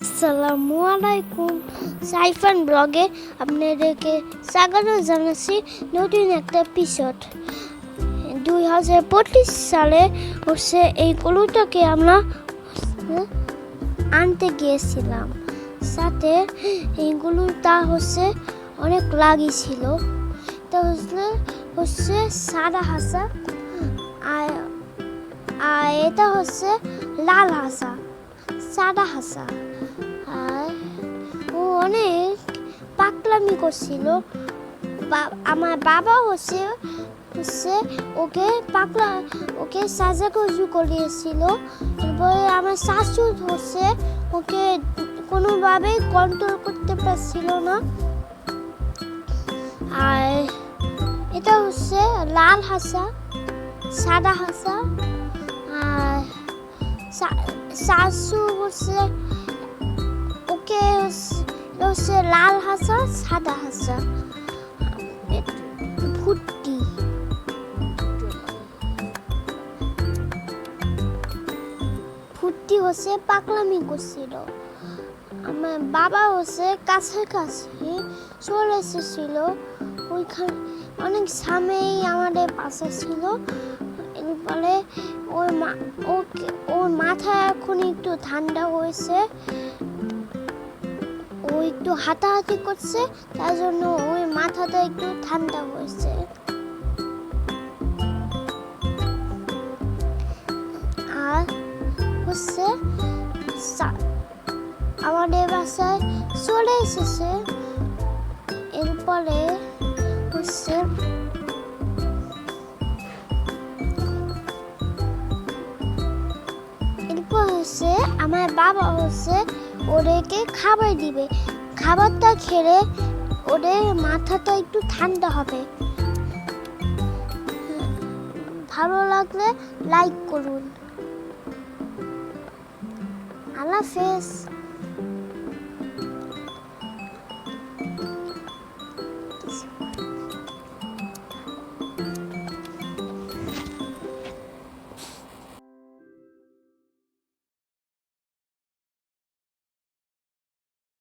আসসালামু আলাইকুম। সাইফান ব্লগে আপনাদেরকে স্বাগত জানাচ্ছি নতুন একটা এপিসোড। 2025 সালে এই গরুটাকে আমরা আনতে গিয়েছিলাম। সাথে এই গরুটা অনেক লাগিয়েছিল। এটা সাদা হাসা, আর এটা লাল হাসা, সাদা হাসা। আর ও অনেক পাগলামি করছিল। আমার বাবা ওকে সাজাগুজু করিয়েছিল। এরপরে আমার শাশুড় ওকে কোনোভাবেই কন্ট্রোল করতে পারছিল না। আর এটা লাল হাসা, সাদা হাসা। আর শাশু ওকে লাল হাসা, সাদা হাসা। ফুটি পাগলামি করছিল। আমার বাবা কাছাকাছি চলে এসেছিল। ওইখানে অনেক সামনেই আমাদের বাসা ছিল। এরপরে ওর মাথা এখন একটু ঠান্ডা হয়েছে। ও একটু হাঁটাহাঁটি করছে, তার জন্য ওই মাথাটা একটু ঠান্ডা হয়েছে। আর আমাদের বাসায় চলে এসেছে। এরপরে আমার বাবা ওদেরকে খাবার দিবে। খাবারটা খেলে ওদের মাথাটা একটু ঠান্ডা হবে। ভালো লাগলে লাইক করুন। আল্লাহ হাফেজ।